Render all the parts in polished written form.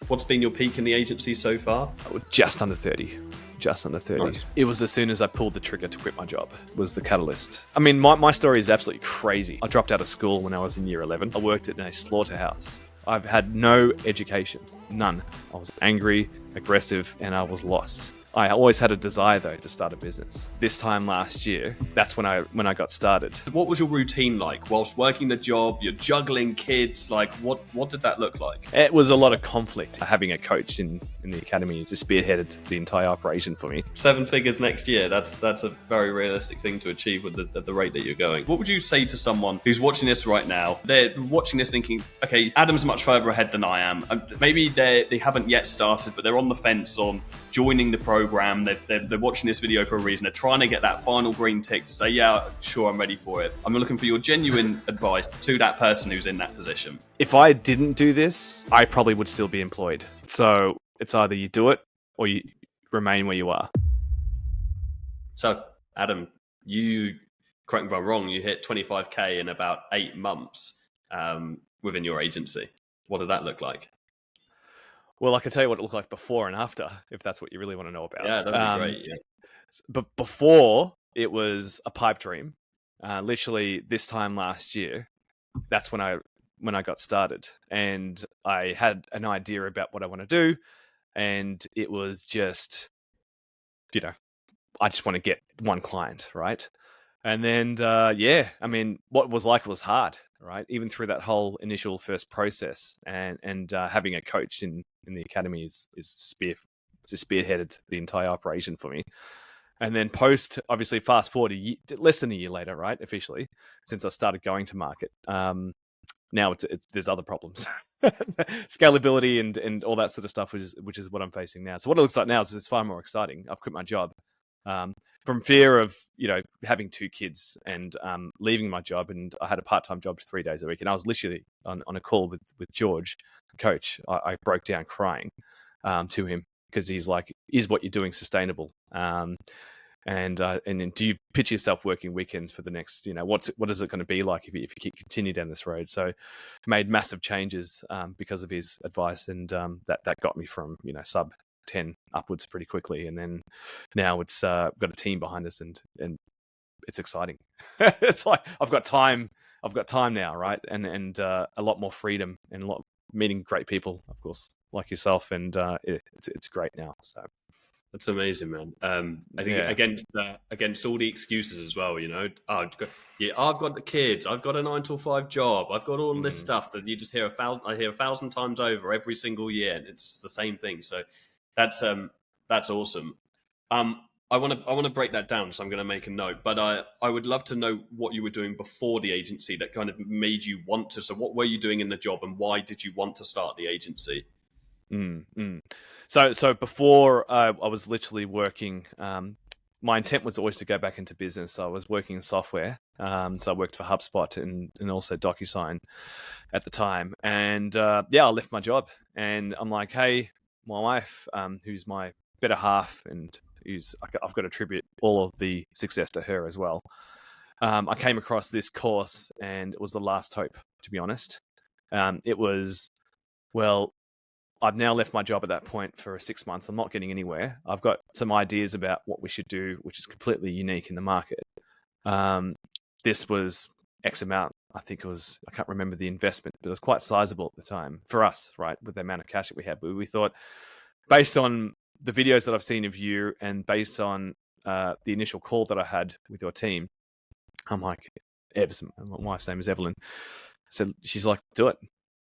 What's been your peak in the agency so far? Just under 30. Just under 30. Nice. It was as soon as I pulled the trigger to quit my job was the catalyst. I mean, my story is absolutely crazy. I dropped out of school when I was in year 11. I worked in a slaughterhouse. I've had no education, none. I was angry, aggressive, and I was lost. I always had a desire, though, to start a business. This time last year, that's when I got started. What was your routine like whilst working the job? You're juggling kids. Like, what did that look like? It was a lot of conflict. Having a coach in the academy just spearheaded the entire operation for me. 7 figures next year. That's a very realistic thing to achieve with the rate that you're going. What would you say to someone who's watching this right now? They're watching this thinking, okay, Adam's much further ahead than I am. Maybe they haven't yet started, but they're on the fence on joining the program. They're watching this video for a reason. They're trying to get that final green tick to say, yeah, sure, I'm ready for it. I'm looking for your genuine advice to that person who's in that position. If I didn't do this, I probably would still be employed. So it's either you do it or you remain where you are. So, Adam, you, correct me if I'm wrong, you hit 25K in about 8 months within your agency. What did that look like? Well, I can tell you what it looked like before and after, if that's what you really want to know about. Yeah, that'd be great. Yeah. But before, it was a pipe dream. Literally, this time last year, that's when I got started, and I had an idea about what I want to do, and it was just, I just want to get one client, right? And then, I mean, what was hard, right? Even through that whole initial first process, and having a coach in the academy is spearheaded the entire operation for me. And then obviously, fast forward less than a year later, right? Officially, since I started going to market. Now there's other problems, scalability and all that sort of stuff, which is what I'm facing now. So what it looks like now is it's far more exciting. I've quit my job. From fear of having 2 kids and leaving my job, and I had a part-time job 3 days a week, and I was literally on a call with George, the coach. I broke down crying to him because he's like, "Is what you're doing sustainable?" And then do you picture yourself working weekends for the next, what is it going to be like if you continue down this road? So made massive changes because of his advice, and that got me from sub 10 upwards pretty quickly, and then now it's got a team behind us, and it's exciting. It's like I've got time now, right? And a lot more freedom, and a lot meeting great people, of course, like yourself, and it's great now. So that's amazing, man. I think against all the excuses as well, I've got the kids, I've got a 9 to 5 job, I've got all this stuff that you just hear I hear 1,000 times over every single year, and it's just the same thing. So that's awesome. I want to break that down, so I'm going to make a note. But I would love to know what you were doing before the agency that kind of made you want to. So what were you doing in the job, and why did you want to start the agency? So before I was literally working. My intent was always to go back into business. So I was working in software. So I worked for HubSpot and also DocuSign at the time. And I left my job, and I'm like, hey, my wife, who's my better half, and I've got to attribute all of the success to her as well. I came across this course, and it was the last hope, to be honest. It was, well, I've now left my job at that point for 6 months. I'm not getting anywhere. I've got some ideas about what we should do, which is completely unique in the market. This was X amount. I think it was, I can't remember the investment, but it was quite sizable at the time for us, right? With the amount of cash that we had. But we thought, based on the videos that I've seen of you, and based on the initial call that I had with your team, I'm like, Evs, my wife's name is Evelyn. So she's like, do it.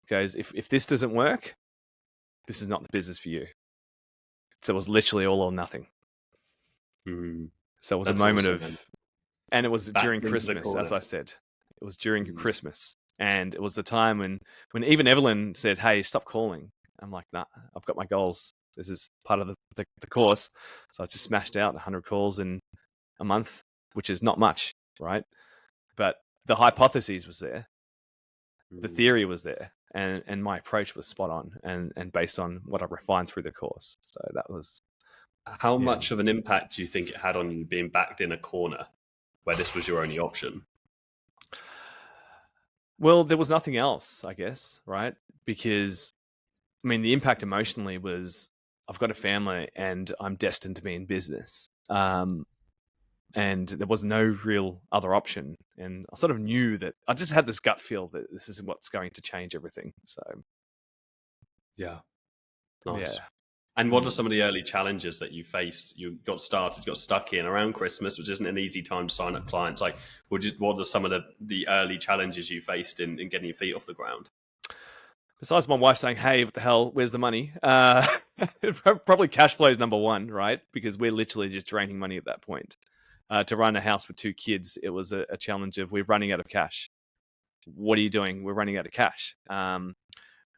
Goes, if this doesn't work, this is not the business for you. So it was literally all or nothing. So it was a moment of, and it was during Christmas, as I said. It was during Christmas, and it was the time when even Evelyn said, "Hey, stop calling." I'm like, "Nah, I've got my goals. This is part of the course." So I just smashed out 100 calls in a month, which is not much, right? But the hypothesis was there, the theory was there, and my approach was spot on, and based on what I refined through the course. So that was. How much of an impact do you think it had on you being backed in a corner where this was your only option? Well, there was nothing else, I guess, right? Because I mean, the impact emotionally was I've got a family and I'm destined to be in business. And there was no real other option. And I sort of knew that I just had this gut feel that this is what's going to change everything. So, yeah, nice. yeah. And what are some of the early challenges that you faced? You got stuck in around Christmas, which isn't an easy time to sign up clients. Like, what are some of the early challenges you faced in getting your feet off the ground? Besides my wife saying, "Hey, what the hell? Where's the money?" Probably cash flow is number one, right? Because we're literally just draining money at that point. To run a house with 2 kids, it was a challenge of we're running out of cash. What are you doing? We're running out of cash. We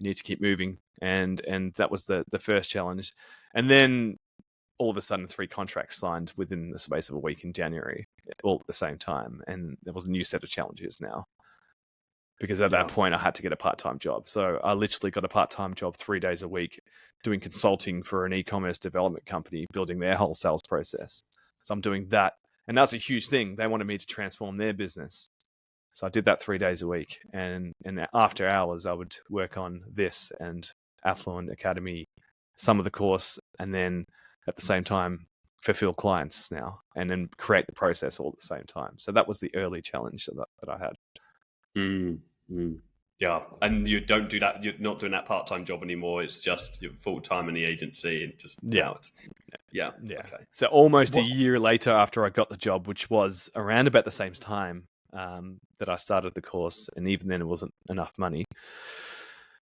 need to keep moving, and that was the first challenge. And then all of a sudden, 3 contracts signed within the space of a week in January, all at the same time, and there was a new set of challenges now. Because at that point, I had to get a part-time job. So I literally got a part-time job 3 days a week doing consulting for an e-commerce development company, building their whole sales process. So I'm doing that. And that's a huge thing. They wanted me to transform their business. So I did that 3 days a week. And after hours, I would work on this and Affluent Academy, some of the course, and then at the same time, fulfill clients now, and then create the process all at the same time. So that was the early challenge that I had. Yeah, and you don't do that. You're not doing that part-time job anymore. It's just you're full-time in the agency, and just yeah. Okay. So almost a year later, after I got the job, which was around about the same time that I started the course, and even then it wasn't enough money.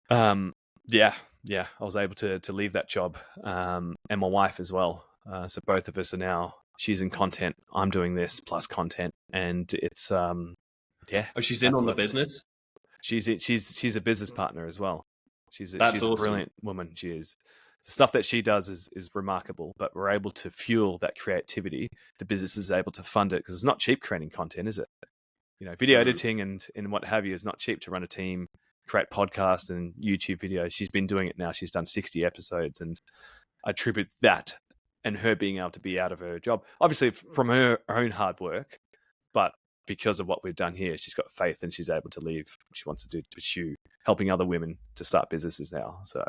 I was able to leave that job, and my wife as well. So both of us are now. She's in content. I'm doing this plus content, and it's she's in on the business. She's a business partner as well. She's awesome. A brilliant woman. She is. The stuff that she does is remarkable, but we're able to fuel that creativity. The business is able to fund it because it's not cheap creating content, is it? Video editing and what have you is not cheap to run a team, create podcasts and YouTube videos. She's been doing it now. She's done 60 episodes, and I attribute that and her being able to be out of her job, obviously from her own hard work, but because of what we've done here, she's got faith and she's able to leave what she wants to do to pursue helping other women to start businesses now. So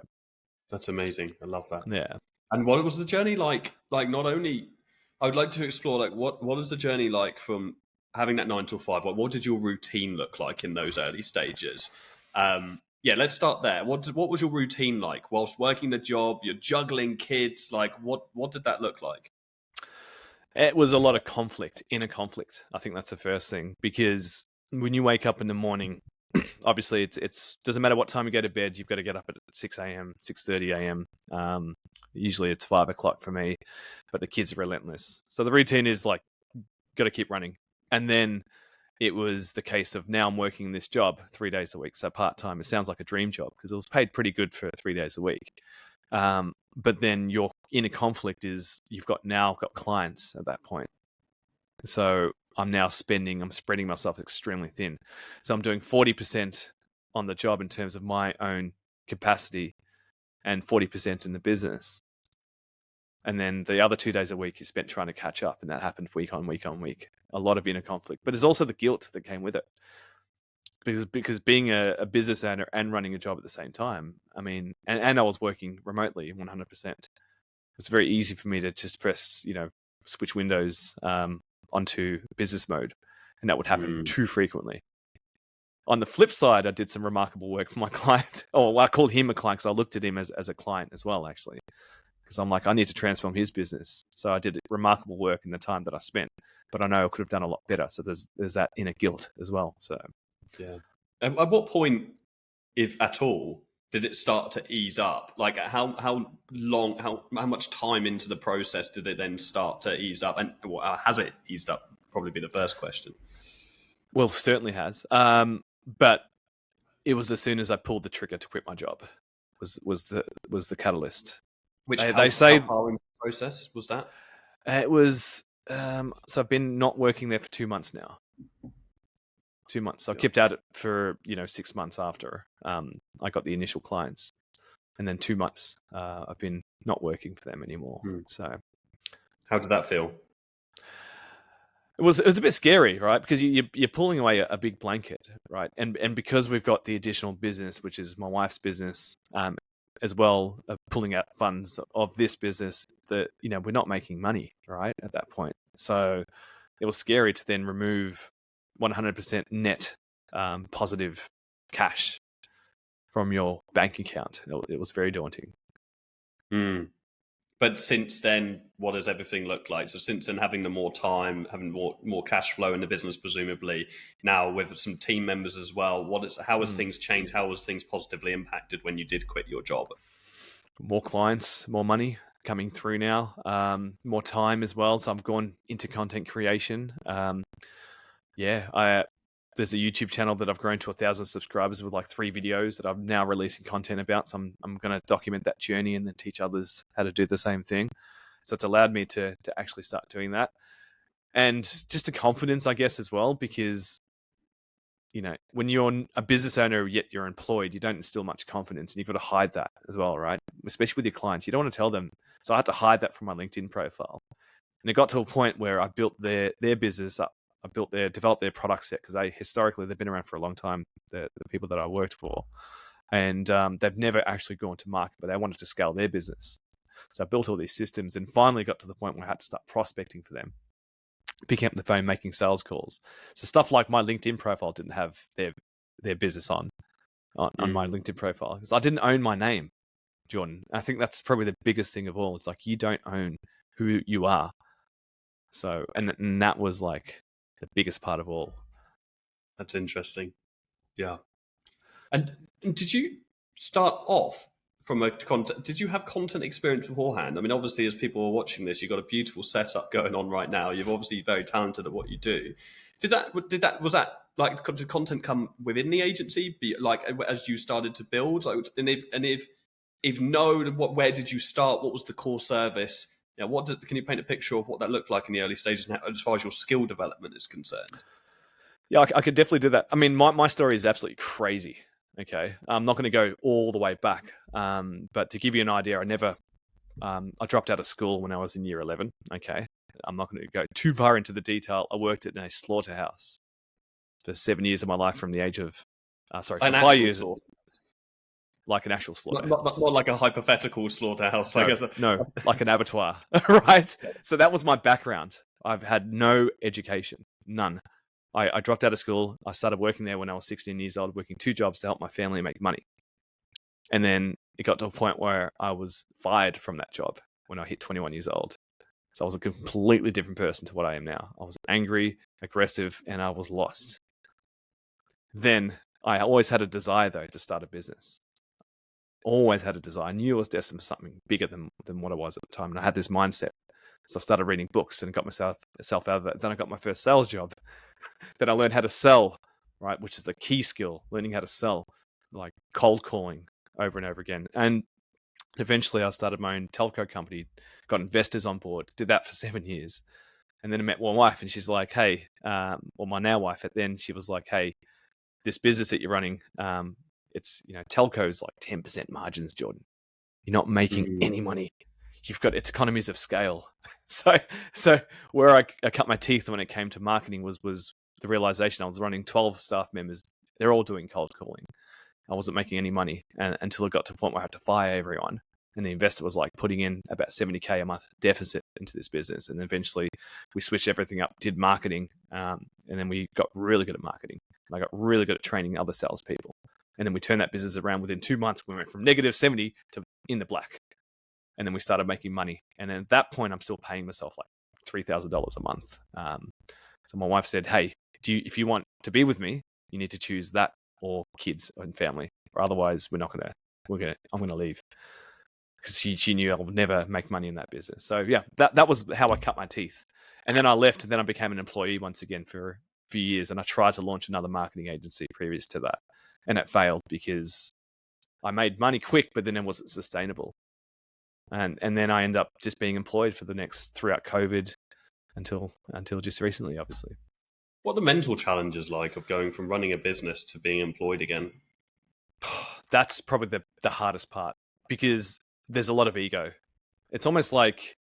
that's amazing. I love that. Yeah. And what was the journey like? Like, not only, I would like to explore, like, what is the journey like from having that 9 to 5? What did your routine look like in those early stages? Let's start there. What was your routine like whilst working the job? You're juggling kids. Like, what did that look like? It was a lot of inner conflict. I think that's the first thing, because when you wake up in the morning, obviously it's doesn't matter what time you go to bed. You've got to get up at 6 a.m., 6:30 a.m. Usually it's 5 o'clock for me, but the kids are relentless. So the routine is like, got to keep running. And then it was the case of now I'm working this job 3 days a week. So part-time, it sounds like a dream job because it was paid pretty good for 3 days a week. But then your inner conflict is you've got clients at that point. So I'm spreading myself extremely thin. So I'm doing 40% on the job in terms of my own capacity and 40% in the business. And then the other 2 days a week is spent trying to catch up. And that happened week on week on week. A lot of inner conflict, but there's also the guilt that came with it. Because being a business owner and running a job at the same time, I mean, and I was working remotely 100%. It's very easy for me to just press, switch Windows onto business mode, and that would happen too frequently. On the flip side, I did some remarkable work for my client. I called him a client because I looked at him as a client as well, actually, because I'm like, I need to transform his business. So I did remarkable work in the time that I spent, but I know I could have done a lot better. So there's that inner guilt as well. So. Yeah. At what point, if at all, did it start to ease up? Like, how much time into the process did it then start to ease up? And has it eased up? Probably be the first question. Well, certainly has. But it was as soon as I pulled the trigger to quit my job was the catalyst. How far into the process was that? It was so I've been not working there for 2 months now. 2 months. So I kept at it for 6 months after I got the initial clients, and then 2 months I've been not working for them anymore. So, how did that feel? It was a bit scary, right? Because you're pulling away a big blanket, right? And because we've got the additional business, which is my wife's business, as well of pulling out funds of this business that, we're not making money, right, at that point. So it was scary to then remove 100% net positive cash from your bank account. It was very daunting. But since then, what does everything look like? So since then, having the more time, having more cash flow in the business, presumably now with some team members as well. How has things changed? How has things positively impacted when you did quit your job? More clients, more money coming through now, more time as well. So I've gone into content creation. There's a YouTube channel that I've grown to 1,000 subscribers with like 3 videos that I'm now releasing content about. So I'm going to document that journey and then teach others how to do the same thing. So it's allowed me to actually start doing that. And just a confidence, I guess, as well, because, when you're a business owner, yet you're employed, you don't instill much confidence, and you've got to hide that as well, right? Especially with your clients. You don't want to tell them. So I had to hide that from my LinkedIn profile. And it got to a point where I built their business up. Developed their product set, because historically they've been around for a long time, the people that I worked for, and they've never actually gone to market, but they wanted to scale their business. So I built all these systems and finally got to the point where I had to start prospecting for them, picking up the phone, making sales calls. So stuff like my LinkedIn profile didn't have their business on my LinkedIn profile, because I didn't own my name, Jordan. I think that's probably the biggest thing of all. It's like, you don't own who you are. So, and that was like the biggest part of all. That's interesting. Yeah. And did you start off from a content? Did you have content experience beforehand? I mean, obviously, as people are watching this, you've got a beautiful setup going on right now. You're obviously very talented at what you do. Was that like, did content come within the agency? Be like as you started to build, and if no, where did you start? What was the core service? Yeah, can you paint a picture of what that looked like in the early stages, as far as your skill development is concerned? Yeah, I could definitely do that. I mean, my story is absolutely crazy. Okay, I'm not going to go all the way back, but to give you an idea, I dropped out of school when I was in year 11. Okay, I'm not going to go too far into the detail. I worked in a slaughterhouse for 7 years of my life, from the age of, for 5 years. Like an actual slaughterhouse. Not like a hypothetical slaughterhouse. No, I guess no, like an abattoir, right? So that was my background. I've had no education, none. I dropped out of school. I started working there when I was 16 years old, working 2 jobs to help my family make money. And then it got to a point where I was fired from that job when I hit 21 years old. So I was a completely different person to what I am now. I was angry, aggressive, and I was lost. Then I always had a desire, though, to start a business. Always had a desire. I knew I was destined for something bigger than what I was at the time. And I had this mindset. So I started reading books and got myself out of that. Then I got my first sales job. Then I learned how to sell, right? Which is the key skill, learning how to sell, like cold calling over and over again. And eventually I started my own telco company, got investors on board, did that for 7 years. And then I met my wife, and she's like, hey, my now wife, then she was like, hey, this business that you're running, it's, telco's like 10% margins, Jordan. You're not making any money. It's economies of scale. So where I cut my teeth when it came to marketing was the realization I was running 12 staff members. They're all doing cold calling. I wasn't making any money until it got to a point where I had to fire everyone. And the investor was like putting in about 70K a month deficit into this business. And eventually we switched everything up, did marketing. And then we got really good at marketing. And I got really good at training other salespeople. And then we turned that business around within 2 months. We went from negative 70 to in the black. And then we started making money. And then at that point, I'm still paying myself like $3,000 a month. So my wife said, hey, if you want to be with me, you need to choose that or kids and family, or otherwise I'm going to leave. Because she knew I would never make money in that business. So yeah, that was how I cut my teeth. And then I left, and then I became an employee once again for a few years. And I tried to launch another marketing agency previous to that. And it failed because I made money quick, but then it wasn't sustainable. And then I ended up just being employed throughout COVID until just recently, obviously. What are the mental challenges like of going from running a business to being employed again? That's probably the hardest part, because there's a lot of ego. It's almost like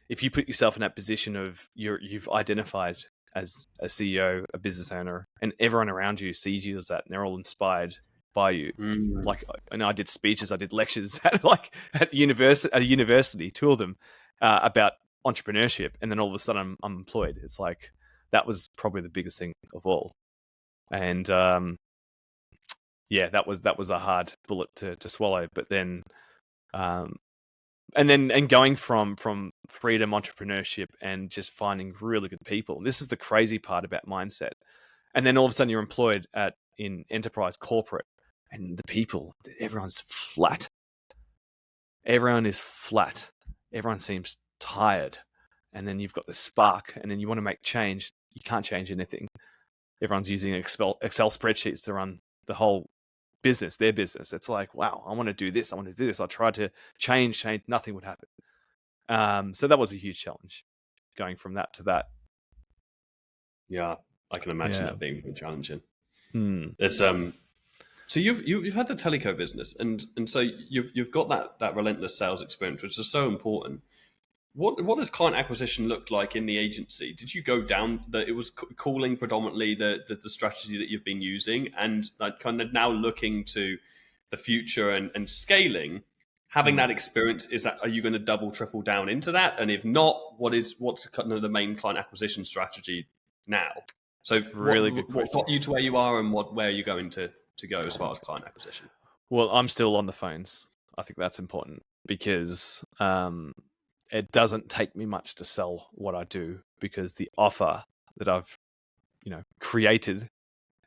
if you put yourself in that position of you've identified as a CEO, a business owner, and everyone around you sees you as that, and they're all inspired by you. Mm. Like, and I did speeches, I did lectures at university, two of them, about entrepreneurship, and then all of a sudden I'm employed. It's like that was probably the biggest thing of all, and yeah, that was a hard bullet to swallow. But then, and going from freedom, entrepreneurship, and just finding really good people. And this is the crazy part about mindset. And then all of a sudden you're employed in enterprise corporate, and the people, everyone's flat. Everyone is flat. Everyone seems tired. And then you've got this spark, and then you want to make change. You can't change anything. Everyone's using Excel spreadsheets to run the whole business, their business. It's like, wow, I want to do this. I want to do this. I tried to change. Nothing would happen. So that was a huge challenge, going from that to that. Yeah, I can imagine that being really challenging. There's So you've had the teleco business, and so you've got that relentless sales experience, which is so important. What does client acquisition look like in the agency? Did you go down that it was calling predominantly the strategy that you've been using, and like kind of now looking to the future and scaling, having that experience, are you going to double, triple down into that? And if not, what's kind of the main client acquisition strategy now? So really good question. What got you to where you are, and where are you going to go as far as client acquisition? Well, I'm still on the phones. I think that's important because it doesn't take me much to sell what I do, because the offer that I've created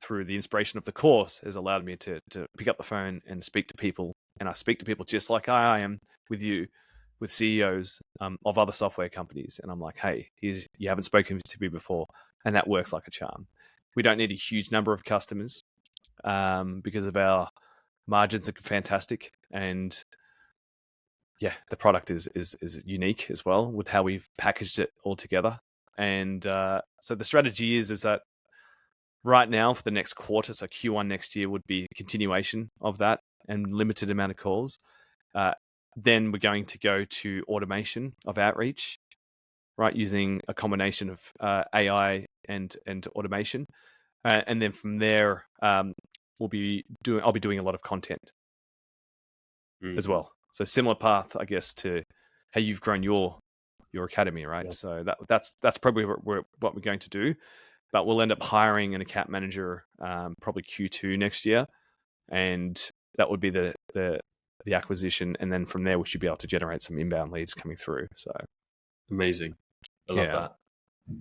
through the inspiration of the course has allowed me to pick up the phone and speak to people. And I speak to people just like I am with you, with CEOs of other software companies. And I'm like, hey, you haven't spoken to me before. And that works like a charm. We don't need a huge number of customers because of our margins are fantastic. And yeah, the product is unique as well with how we've packaged it all together. And so the strategy is that right now for the next quarter, so Q1 next year, would be a continuation of that and limited amount of calls. Then we're going to go to automation of outreach, right, using a combination of AI and automation. And then from there, I'll be doing a lot of content as well. So similar path, I guess, to how you've grown your academy, right? Yeah. So that's probably what we're going to do. But we'll end up hiring an account manager probably Q2 next year, and that would be the acquisition. And then from there, we should be able to generate some inbound leads coming through. So amazing, I love that.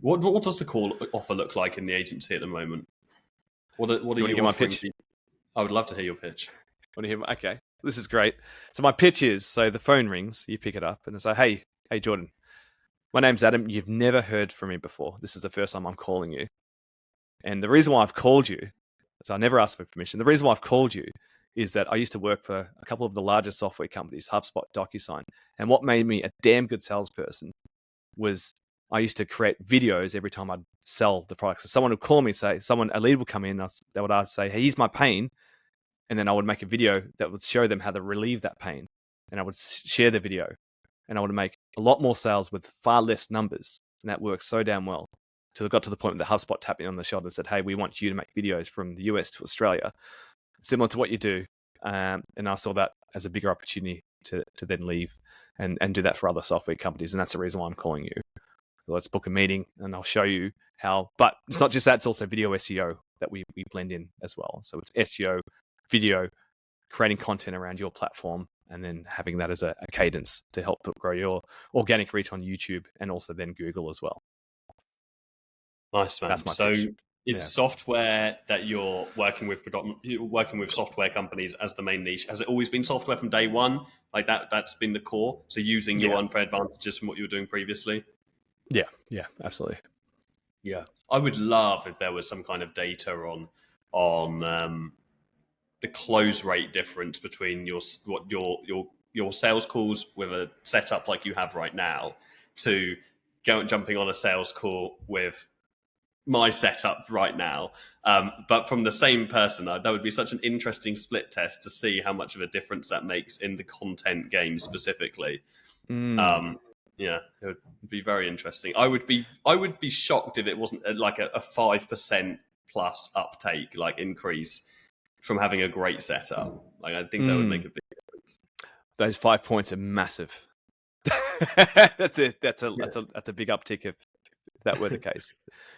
What does the call offer look like in the agency at the moment? What are you my pitch? I would love to hear your pitch. Want to hear? Okay, this is great. So my pitch is: so the phone rings, you pick it up, and it's like, hey, Jordan, my name's Adam. You've never heard from me before. This is the first time I'm calling you. And the reason why I've called you, so I never asked for permission. The reason why I've called you is that I used to work for a couple of the largest software companies, HubSpot, DocuSign. And what made me a damn good salesperson was I used to create videos every time I'd sell the product. So someone would call me, a lead would come in, they would say, hey, here's my pain. And then I would make a video that would show them how to relieve that pain. And I would share the video. And I would make a lot more sales with far less numbers. And that worked so damn well. Till it got to the point where the HubSpot tapped me on the shoulder and said, hey, we want you to make videos from the US to Australia, similar to what you do. And I saw that as a bigger opportunity to then leave and do that for other software companies. And that's the reason why I'm calling you. So let's book a meeting and I'll show you how. But it's not just that, it's also video SEO that we blend in as well. So it's SEO, video, creating content around your platform, and then having that as a cadence to help grow your organic reach on YouTube and also then Google as well. Nice, man. That's my so pitch. It's software that you're working with you're working with software companies as the main niche. Has it always been software from day one? Like that's been the core. So using your unfair advantages from what you were doing previously. Yeah, absolutely. Yeah, I would love if there was some kind of data on the close rate difference between your sales calls with a setup like you have right now to jumping on a sales call with my setup right now, but from the same person. That would be such an interesting split test to see how much of a difference that makes in the content game specifically. Yeah, it would be very interesting. I would be shocked if it wasn't like a 5% plus uptake, like increase from having a great setup. Like, I think that would make a big difference. Those 5 points are massive. That's a big uptick if that were the case.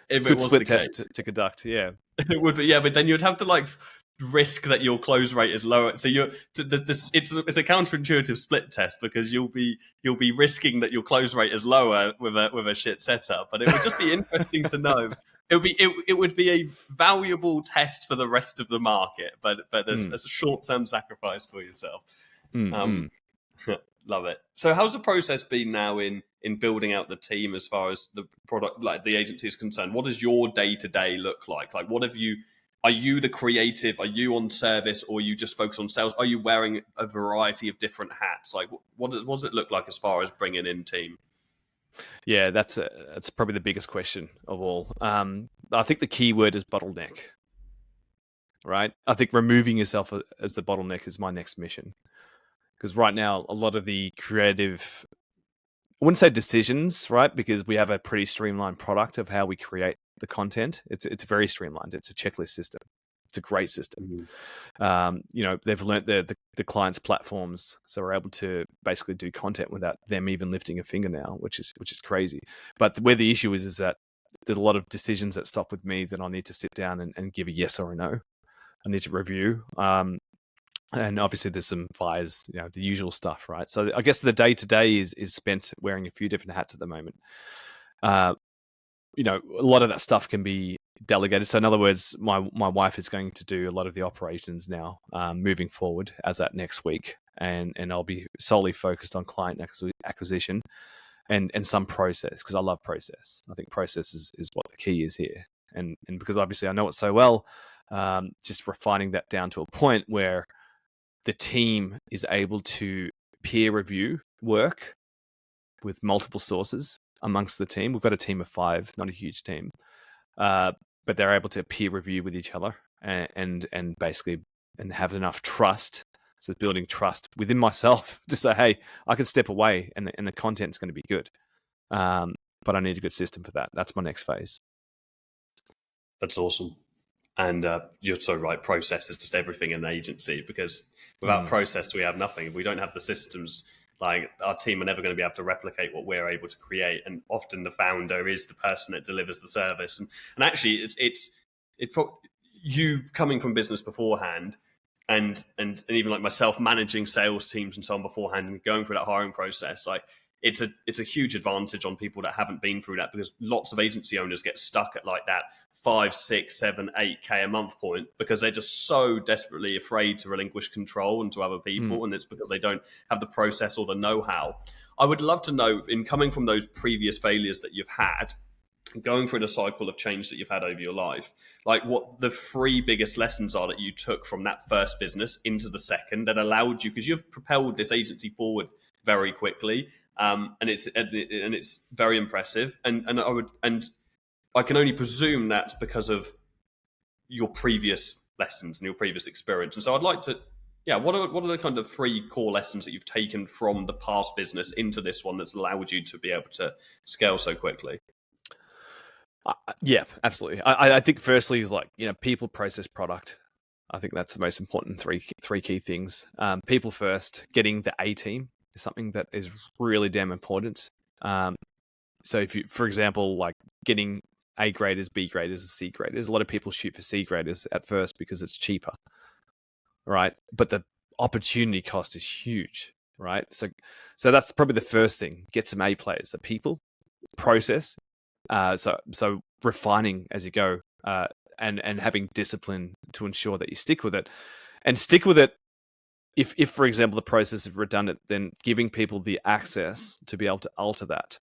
If Good it was split the test case. to conduct. Yeah, It would be, yeah, but then you'd have to like risk that your close rate is lower. So it's a counterintuitive split test because you'll be risking that your close rate is lower with a shit setup. But it would just be interesting to know. It would be a valuable test for the rest of the market, but as a short term sacrifice for yourself. Love it. So how's the process been now in building out the team as far as the product, like the agency is concerned? What does your day-to-day look like? Like, what have you, are you the creative? Are you on service, or are you just focused on sales? Are you wearing a variety of different hats? Like, what does it look like as far as bringing in team? Yeah, that's probably the biggest question of all. I think the key word is bottleneck, right? I think removing yourself as the bottleneck is my next mission. Because right now, a lot of the creative, I wouldn't say decisions, right? Because we have a pretty streamlined product of how we create the content. It's very streamlined. It's a checklist system. It's a great system. They've learnt the client's platforms, so we're able to basically do content without them even lifting a finger now, which is crazy. But where the issue is that there's a lot of decisions that stop with me that I need to sit down and give a yes or a no. I need to review. And obviously there's some fires, the usual stuff, right? So I guess the day-to-day is spent wearing a few different hats at the moment. A lot of that stuff can be delegated. So in other words, my wife is going to do a lot of the operations now, moving forward as at next week. And I'll be solely focused on client acquisition and some process, because I love process. I think process is what the key is here. And because obviously I know it so well, just refining that down to a point where the team is able to peer review work with multiple sources amongst the team. We've got a team of 5, not a huge team, but they're able to peer review with each other and basically have enough trust. So building trust within myself to say, hey, I can step away and the content's going to be good, but I need a good system for that. That's my next phase. That's awesome. And you're so right. Process is just everything in an agency, because without process, we have nothing. If we don't have the systems, like, our team are never going to be able to replicate what we're able to create. And often the founder is the person that delivers the service. And actually, it's you coming from business beforehand, and even like myself managing sales teams and so on beforehand, and going through that hiring process, like, it's a huge advantage on people that haven't been through that, because lots of agency owners get stuck at like that 5, 6, 7, 8K a month point, because they're just so desperately afraid to relinquish control into other people. And it's because they don't have the process or the know-how. I would love to know, in coming from those previous failures that you've had, going through the cycle of change that you've had over your life, like, what the 3 biggest lessons are that you took from that first business into the second that allowed you, because you've propelled this agency forward very quickly. And it's very impressive, and I can only presume that's because of your previous lessons and your previous experience. And so I'd like to, what are the kind of 3 core lessons that you've taken from the past business into this one that's allowed you to be able to scale so quickly? Yeah, absolutely. I think firstly is like, people, process, product. I think that's the most important three key things. People first, getting the A team is something that is really damn important. So if you, for example, like getting A graders, B graders, and C graders, a lot of people shoot for C graders at first because it's cheaper, right? But the opportunity cost is huge, right? So that's probably the first thing. Get some A players, the people, process. So refining as you go, and having discipline to ensure that you stick with it, and stick with it. If for example the process is redundant, then giving people the access to be able to alter that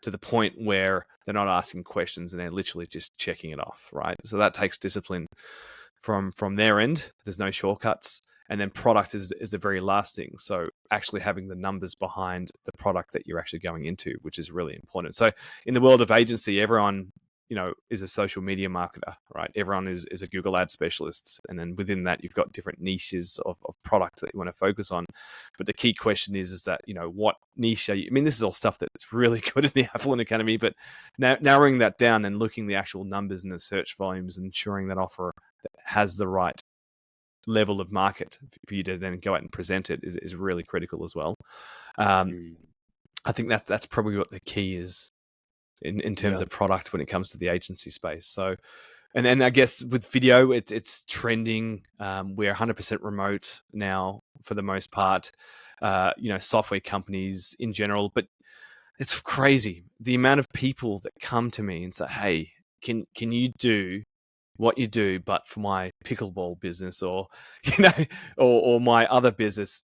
to the point where they're not asking questions and they're literally just checking it off, right? So that takes discipline from their end. There's no shortcuts. And then product is the very last thing. So actually having the numbers behind the product that you're actually going into, which is really important. So in the world of agency, everyone, is a social media marketer, right? Everyone is a Google ad specialist. And then within that, you've got different niches of products that you want to focus on. But the key question is that, what niche are you? I mean, this is all stuff that's really good in the Affluent Academy, but narrowing that down and looking the actual numbers and the search volumes and ensuring that offer has the right level of market for you to then go out and present it is really critical as well. I think that's probably what the key is in terms of product when it comes to the agency space. So, and then I guess with video, it's trending. We're 100% remote now for the most part. Software companies in general, but it's crazy the amount of people that come to me and say, "Hey, can you do what you do, but for my pickleball business, or or my other business?"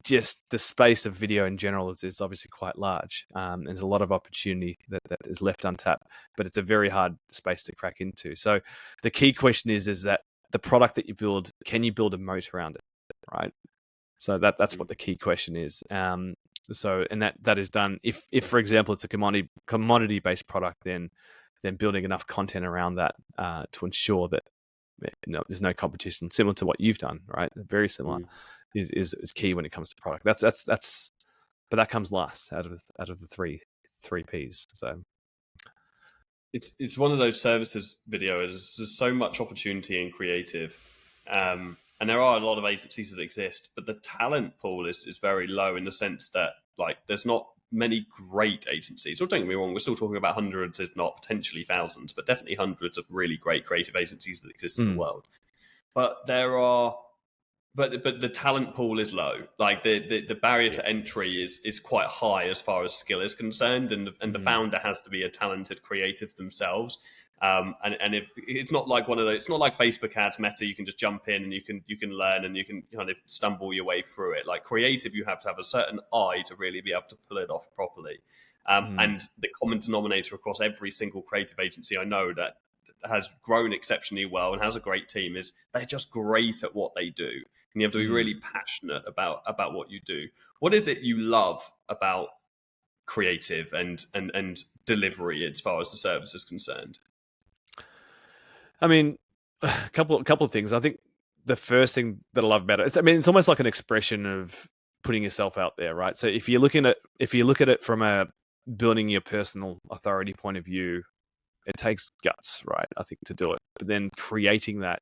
Just the space of video in general is obviously quite large. There's a lot of opportunity that is left untapped, but it's a very hard space to crack into. So the key question is that the product that you build, can you build a moat around it, right? So that's what the key question is. So that is done if for example it's a commodity based product, then building enough content around that to ensure that there's no competition, similar to what you've done, right? Very similar. Is key when it comes to product. But that comes last out of the three P's. So it's one of those services videos. There's so much opportunity in creative, and there are a lot of agencies that exist, but the talent pool is very low in the sense that like there's not many great agencies. Or don't get me wrong, we're still talking about hundreds, if not potentially thousands, but definitely hundreds of really great creative agencies that exist in the world. But there are. But the talent pool is low. Like the barrier to entry is quite high as far as skill is concerned, and the founder has to be a talented creative themselves. And if it's not like one of those, it's not like Facebook ads, Meta. You can just jump in and you can learn and you can kind of stumble your way through it. Like creative, you have to have a certain eye to really be able to pull it off properly. And the common denominator across every single creative agency I know that has grown exceptionally well and has a great team is they're just great at what they do. And you have to be really passionate about what you do. What is it you love about creative and delivery as far as the service is concerned? I mean, a couple of things. I think the first thing that I love about it, it's almost like an expression of putting yourself out there, right? So if you look at it from a building your personal authority point of view, it takes guts, right? I think, to do it. But then creating that,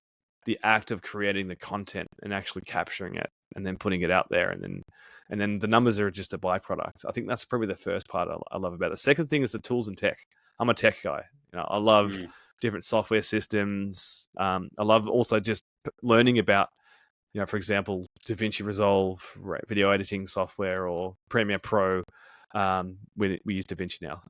the act of creating the content and actually capturing it and then putting it out there, and then the numbers are just a byproduct. I think that's probably the first part I love about it. The second thing is the tools and tech. I'm a tech guy. I love different software systems. I love also just learning about, for example, DaVinci Resolve, video editing software, or Premiere Pro. We use DaVinci now.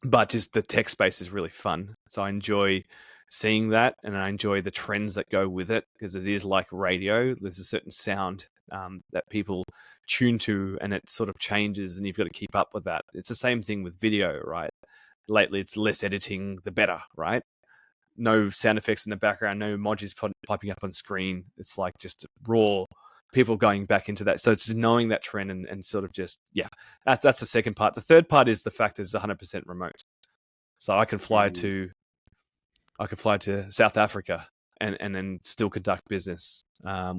But just the tech space is really fun. So I enjoy seeing that, and I enjoy the trends that go with it, because it is like radio. There's a certain sound that people tune to, and it sort of changes, and you've got to keep up with that. It's the same thing with video, right? Lately, it's less editing, the better, right? No sound effects in the background, no emojis popping up on screen. It's like just raw people going back into that. So it's knowing that trend and sort of just, that's the second part. The third part is the fact it's 100% remote. So I can fly to South Africa and then still conduct business,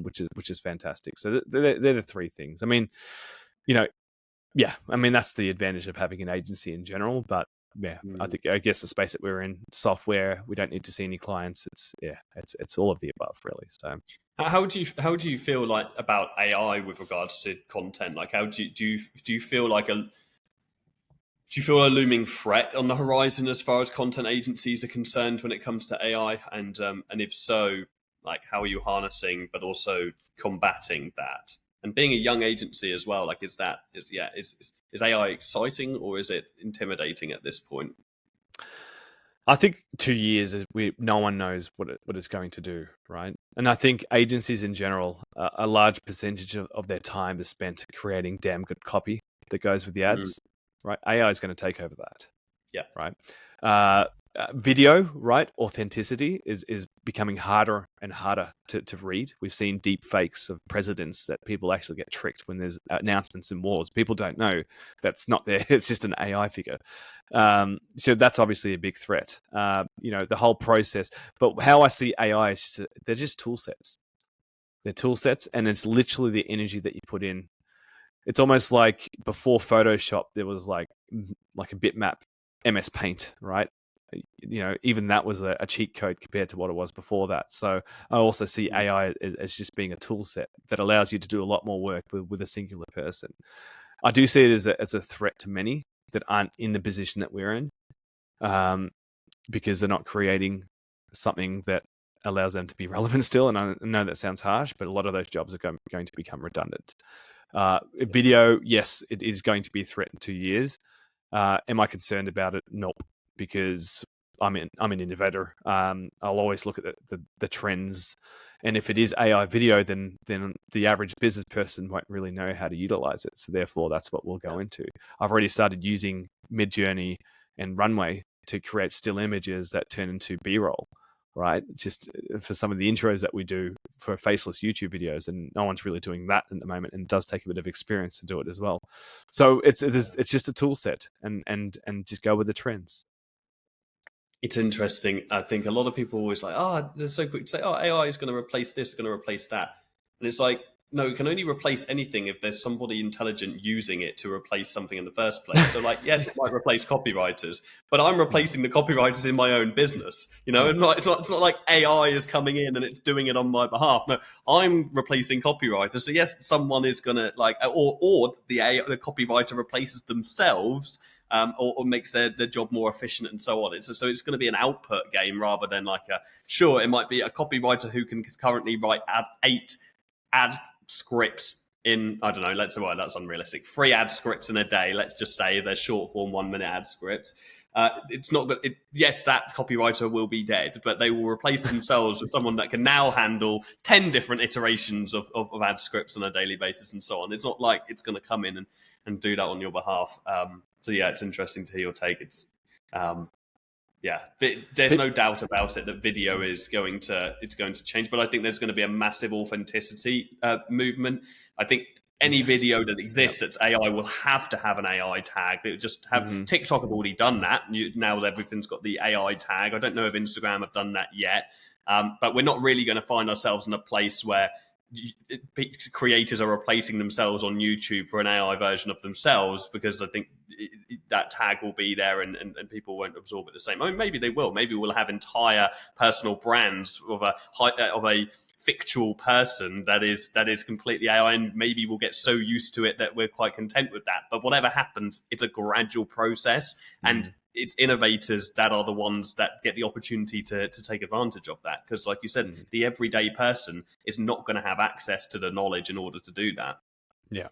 which is fantastic. So they're the three things. That's the advantage of having an agency in general. But I guess the space that we're in, software, we don't need to see any clients. It's all of the above, really. So how do you feel like about AI with regards to content? Like, how do you feel like do you feel a looming threat on the horizon as far as content agencies are concerned when it comes to AI? And if so, like, how are you harnessing but also combating that? And being a young agency as well, like, is AI exciting or is it intimidating at this point? I think 2 years no one knows what it's going to do, right? And I think agencies in general, a large percentage of their time is spent creating damn good copy that goes with the ads, right? AI is going to take over that, right? Video, right? Authenticity is becoming harder and harder to read. We've seen deep fakes of presidents that people actually get tricked when there's announcements in wars. People don't know that's not there. It's just an AI figure. So that's obviously a big threat. The whole process. But how I see AI is they're just tool sets. They're tool sets, and it's literally the energy that you put in. It's almost like before Photoshop, there was like a bitmap MS Paint, right? even that was a cheat code compared to what it was before that. So I also see AI as just being a tool set that allows you to do a lot more work with a singular person. I do see it as a threat to many that aren't in the position that we're in, because they're not creating something that allows them to be relevant still. And I know that sounds harsh, but a lot of those jobs are going to become redundant. Video, yes, it is going to be a threat in 2 years. Am I concerned about it? Nope, because I'm an innovator. I'll always look at the trends, and if it is AI video, then the average business person won't really know how to utilize it. So therefore, that's what we'll go into. I've already started using Midjourney and Runway to create still images that turn into B-roll, right? Just for some of the intros that we do for faceless YouTube videos, and no one's really doing that at the moment, and it does take a bit of experience to do it as well. So it's just a tool set, and just go with the trends. It's interesting. I think a lot of people always like, they're so quick to say, AI is going to replace this, going to replace that. And it's like, no, it can only replace anything if there's somebody intelligent using it to replace something in the first place. So like, yes, it might replace copywriters, but I'm replacing the copywriters in my own business. It's not like AI is coming in and it's doing it on my behalf. No, I'm replacing copywriters. So yes, someone is going to or the copywriter replaces themselves. Or makes their job more efficient and so on. So it's going to be an output game rather than it might be a copywriter who can currently write 8 ad scripts in, I don't know, let's say, well, that's unrealistic, 3 ad scripts in a day. Let's just say they're short form 1 minute ad scripts. It's not good. Yes, that copywriter will be dead, but they will replace themselves with someone that can now handle 10 different iterations of ad scripts on a daily basis and so on. It's not like it's going to come in and do that on your behalf. So yeah, it's interesting to hear your take. It's there's no doubt about it that video is going to change, but I think there's going to be a massive authenticity movement. I think any video that exists that's AI will have to have an AI tag. It just have TikTok have already done that. Now everything's got the AI tag. I don't know if Instagram have done that yet, but we're not really going to find ourselves in a place where creators are replacing themselves on YouTube for an AI version of themselves, because I think that tag will be there and people won't absorb it the same. I mean, maybe they will. Maybe we'll have entire personal brands of a fictional person that is completely AI, and maybe we'll get so used to it that we're quite content with that. But whatever happens, it's a gradual process, and it's innovators that are the ones that get the opportunity to take advantage of that. Because like you said, the everyday person is not going to have access to the knowledge in order to do that. Yeah,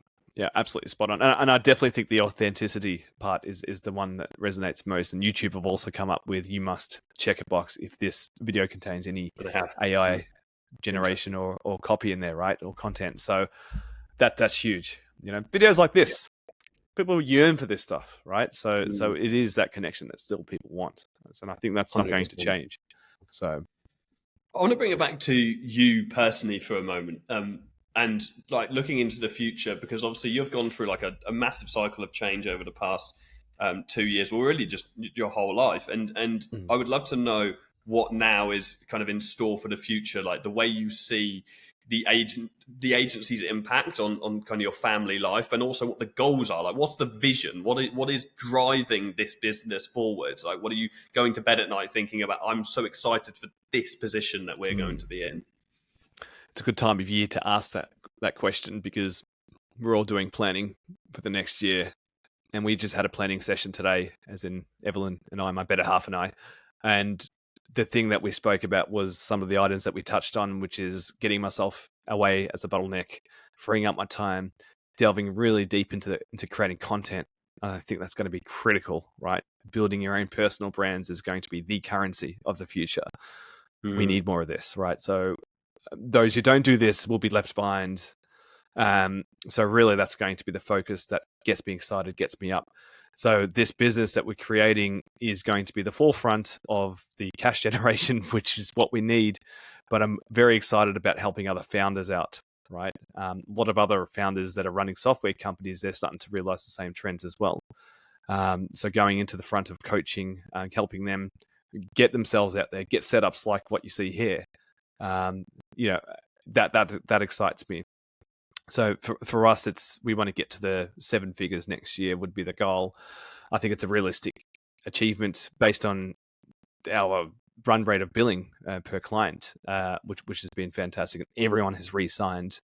absolutely spot on. And I definitely think the authenticity part is the one that resonates most. And YouTube have also come up with, you must check a box if this video contains any AI generation or copy in there, right? Or content. So that's huge. Videos like this, people yearn for this stuff, right? So it is that connection that still people want. And I think that's not 100%. Going to change. So I want to bring it back to you personally for a moment. And like looking into the future, because obviously you've gone through like a massive cycle of change over the past 2 years, well, really just your whole life. And I would love to know what now is kind of in store for the future, like the way you see the agency's impact on kind of your family life, and also what the goals are. Like, what's the vision? What is driving this business forward? Like, what are you going to bed at night thinking about? I'm so excited for this position that we're going to be in. It's a good time of year to ask that question, because we're all doing planning for the next year, and we just had a planning session today, as in Evelyn and I, my better half and I, and the thing that we spoke about was some of the items that we touched on, which is getting myself away as a bottleneck, freeing up my time, delving really deep into creating content. I think that's going to be critical, right? Building your own personal brands is going to be the currency of the future. We need more of this, right? So those who don't do this will be left behind. So really that's going to be the focus that gets me excited, gets me up. So this business that we're creating is going to be the forefront of the cash generation, which is what we need. But I'm very excited about helping other founders out, right? A lot of other founders that are running software companies, they're starting to realize the same trends as well. So going into the front of coaching, helping them get themselves out there, get setups like what you see here. That excites me. So for us, we want to get to the 7 figures next year would be the goal. I think it's a realistic achievement based on our run rate of billing per client, which has been fantastic. Everyone has re-signed.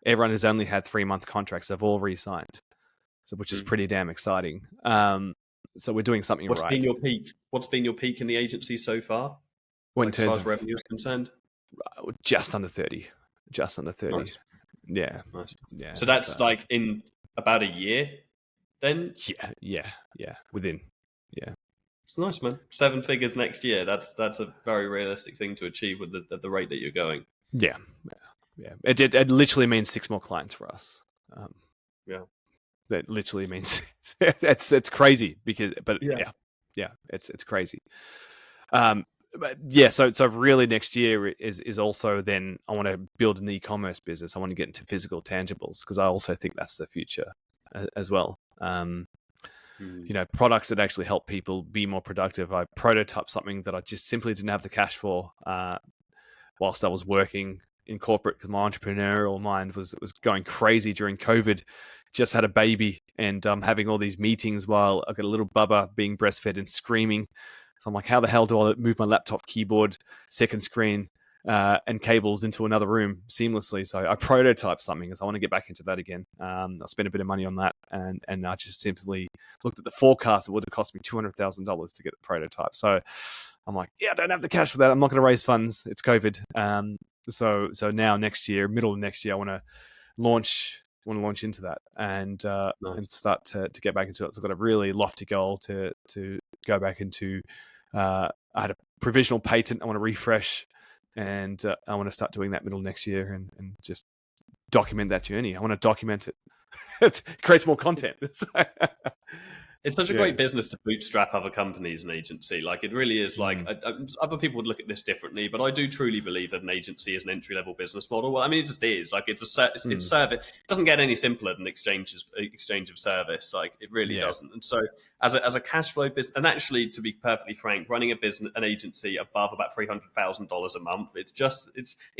Everyone has only had 3-month contracts. They've all re-signed, so which is pretty damn exciting. So we're doing something What's right. been your peak? What's been your peak in the agency so far? Well, in Like, as far terms as of revenue is concerned? just under 30. Just under 30. Nice. Yeah. Nice. Yeah. So that's like in about a year then? Yeah. Within. Yeah. It's nice, man. 7 figures next year. That's a very realistic thing to achieve with the rate that you're going. Yeah. It literally means 6 more clients for us. Yeah. That literally means it's crazy but yeah, it's crazy. But yeah, so really next year is also then I want to build an e-commerce business. I want to get into physical tangibles because I also think that's the future as well. Products that actually help people be more productive. I prototyped something that I just simply didn't have the cash for whilst I was working in corporate because my entrepreneurial mind was going crazy during COVID. Just had a baby and having all these meetings while I got a little bubba being breastfed and screaming. So I'm like, how the hell do I move my laptop keyboard, second screen, and cables into another room seamlessly? So I prototyped something because I want to get back into that again. I spent a bit of money on that, and I just simply looked at the forecast. It would have cost me $200,000 to get the prototype. So I'm like, yeah, I don't have the cash for that. I'm not going to raise funds. It's COVID. So now next year, middle of next year, I want to launch into that and start to get back into it. So I've got a really lofty goal to go back into. I had a provisional patent I want to refresh, and I want to start doing that middle of next year and just document that journey. I want to document it. It creates more content. It's such a great business to bootstrap other companies and agency. Like, it really is. Like, other people would look at this differently, but I do truly believe that an agency is an entry-level business model. Well, I mean, it just is. Like, it's service. It doesn't get any simpler than exchange of service. Like, it really doesn't. And so, as a cash flow business, and actually, to be perfectly frank, running an agency above about $300,000 a month, it's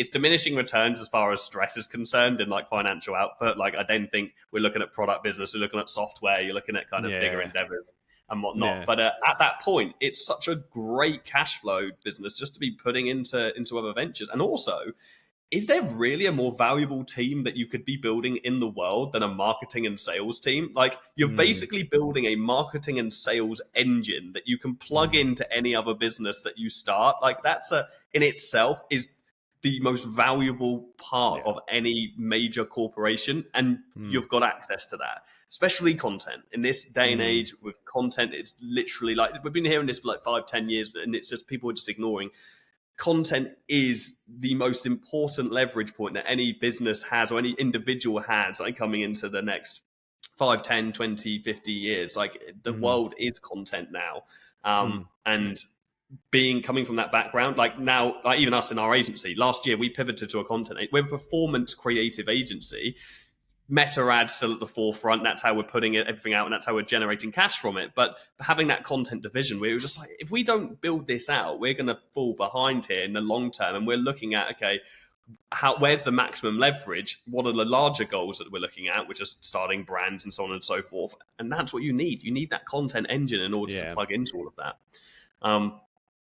diminishing returns as far as stress is concerned in like financial output. Like, I then think we're looking at product business, we're looking at software, you're looking at kind of bigger endeavors and whatnot. Yeah. But at that point, it's such a great cash flow business just to be putting into other ventures. And also, is there really a more valuable team that you could be building in the world than a marketing and sales team? Like, you're basically building a marketing and sales engine that you can plug into any other business that you start. Like, that's in itself is the most valuable part of any major corporation, and you've got access to that, especially content. In this day and age with content, it's literally like, we've been hearing this for like 5-10 years, and it's just people are just ignoring. Content is the most important leverage point that any business has or any individual has, like, coming into the next 5, 10, 20, 50 years. Like, the world is content now. And coming from that background, like now, like even us in our agency, last year we pivoted to we're a performance creative agency. Meta ads still at the forefront. That's how we're putting everything out, and that's how we're generating cash from it. But having that content division, we were just like, if we don't build this out, we're going to fall behind here in the long term. And we're looking at, okay, where's the maximum leverage? What are the larger goals that we're looking at, which are starting brands and so on and so forth? And that's what you need. You need that content engine in order to plug into all of that.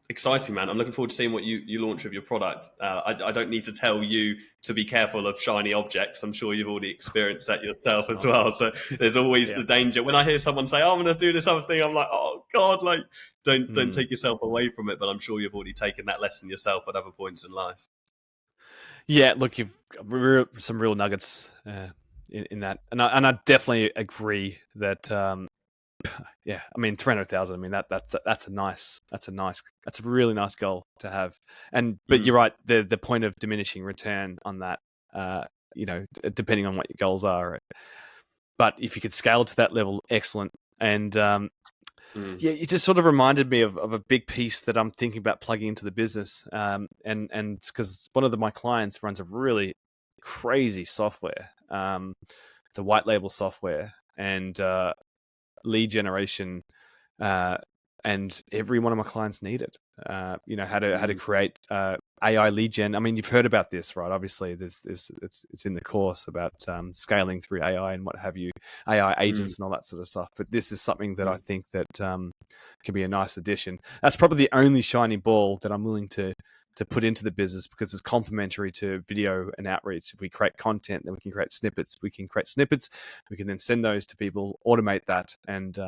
Exciting, man. I'm looking forward to seeing what you launch with your product. I don't need to tell you to be careful of shiny objects. I'm sure you've already experienced that yourself as well. So there's always the danger. When I hear someone say, oh, I'm going to do this other thing, I'm like, oh God, like, don't take yourself away from it. But I'm sure you've already taken that lesson yourself at other points in life. Yeah, look, you've got some real nuggets in that. And I definitely agree that, yeah, I mean, 300,000. I mean, that's a really nice goal to have. But you're right. The point of diminishing return on that, depending on what your goals are. But if you could scale to that level, excellent. And yeah, it just sort of reminded me of a big piece that I'm thinking about plugging into the business. And because one of my clients runs a really crazy software. It's a white label software, and lead generation, and every one of my clients need it. How to create AI lead gen. I mean, you've heard about this, right? Obviously, it's in the course about scaling through AI and what have you, AI agents and all that sort of stuff. But this is something that I think that can be a nice addition. That's probably the only shiny ball that I'm willing to put into the business, because it's complementary to video and outreach. If we create content, then we can create snippets. We can then send those to people, automate that, and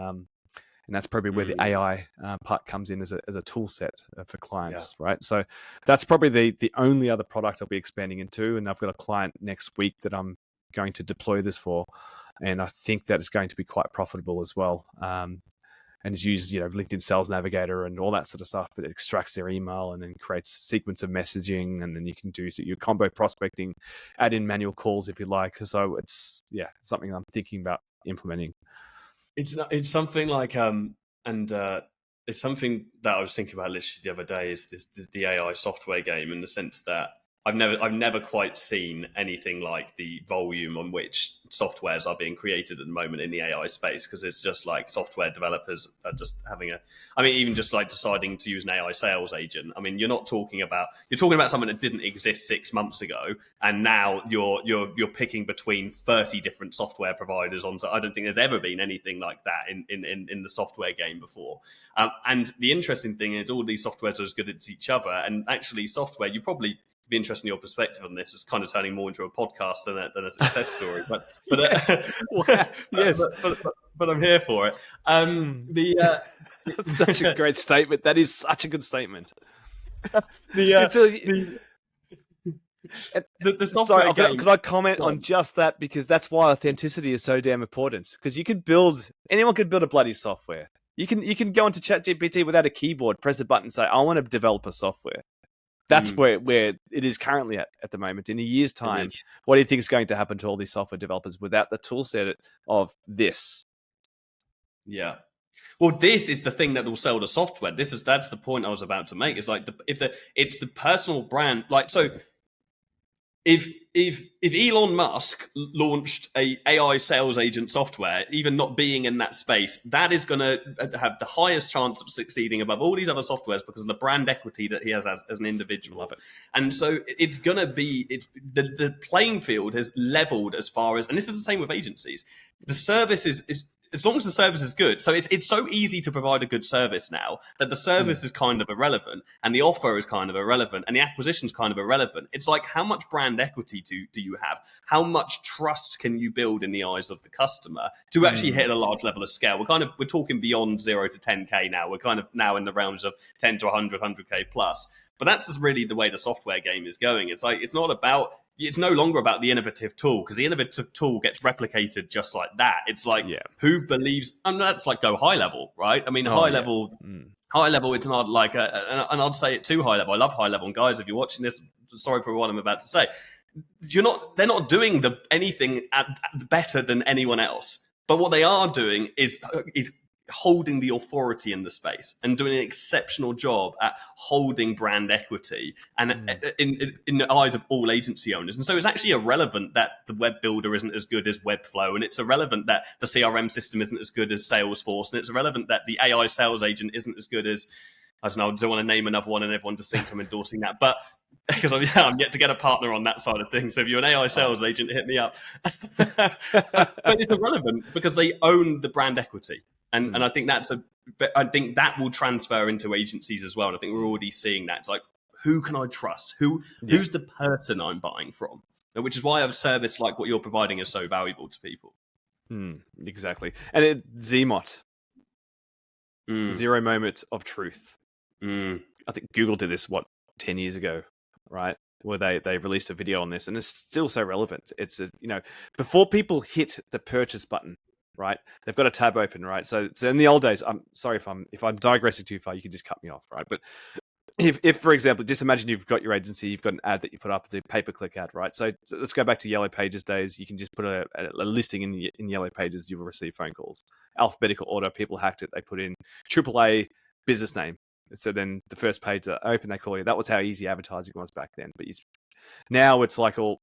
that's probably where the AI part comes in as a tool set for clients, right? So that's probably the only other product I'll be expanding into. And I've got a client next week that I'm going to deploy this for, and I think that it's going to be quite profitable as well. And it's used, LinkedIn Sales Navigator and all that sort of stuff, but it extracts their email and then creates a sequence of messaging, and then you can do your combo prospecting, add in manual calls if you like. So it's something I'm thinking about implementing. It's something like it's something that I was thinking about literally the other day, is the AI software game, in the sense that I've never quite seen anything like the volume on which softwares are being created at the moment in the AI space, because it's just like software developers are just having even just like deciding to use an AI sales agent. I mean, you're talking about something that didn't exist 6 months ago, and now you're picking between 30 different software providers on. So I don't think there's ever been anything like that in the software game before. And the interesting thing is, all these softwares are as good as each other, and actually software, you probably be interested in your perspective on this. It's kind of turning more into a podcast than a success story, but yes. But I'm here for it. That's such a great statement. That is such a good statement. The software game. Could I comment on just that? Because that's why authenticity is so damn important. Because anyone could build a bloody software. You can go into ChatGPT without a keyboard, press a button, and say, I want to develop a software. That's where it is currently at the moment. In a year's time, what do you think is going to happen to all these software developers without the tool set of this? Yeah. Well, this is the thing that will sell the software. That's the point I was about to make. It's like it's the personal brand. Like, so if Elon Musk launched a AI sales agent software, even not being in that space, that is going to have the highest chance of succeeding above all these other softwares, because of the brand equity that he has as an individual. Love it. And so it's going to be the playing field has leveled as far as, and this is the same with agencies. The service is as long as the service is good. So it's so easy to provide a good service now that the service is kind of irrelevant, and the offer is kind of irrelevant, and the acquisition is kind of irrelevant. It's like, how much brand equity do you have? How much trust can you build in the eyes of the customer to actually hit a large level of scale? We're talking beyond 0 to 10K now. We're kind of now in the realms of 10 to 100, 100K plus. But that's just really the way the software game is going. It's like, it's no longer about the innovative tool, because the innovative tool gets replicated just like that. It's like, who believes, and that's like go high level, right? I mean, high level, it's not like, and I'd say it too high level. I love high level. And guys, if you're watching this, sorry for what I'm about to say. They're not doing anything better than anyone else. But what they are doing is holding the authority in the space and doing an exceptional job at holding brand equity and in the eyes of all agency owners. And so it's actually irrelevant that the web builder isn't as good as Webflow, and it's irrelevant that the CRM system isn't as good as Salesforce, and it's irrelevant that the AI sales agent isn't as good as, I don't want to name another one and everyone just thinks I'm endorsing that, but because I'm yet to get a partner on that side of things. So if you're an AI sales agent, hit me up. But it's irrelevant because they own the brand equity. And I think I think that will transfer into agencies as well. And I think we're already seeing that. It's like, who can I trust? Who's the person I'm buying from? Which is why a service like what you're providing is so valuable to people. Exactly. And ZMOT, zero moment of truth. I think Google did this 10 years ago, right? Where they released a video on this, and it's still so relevant. It's before people hit the purchase button, right? They've got a tab open, right? So in the old days, I'm sorry if I'm digressing too far, you can just cut me off, right? But if for example, just imagine you've got your agency, you've got an ad that you put up, it's a pay-per-click ad, right? So let's go back to Yellow Pages days. You can just put a listing in Yellow Pages, you will receive phone calls. Alphabetical order, people hacked it, they put in AAA business name. So then the first page that open, they call you. That was how easy advertising was back then. But now it's like a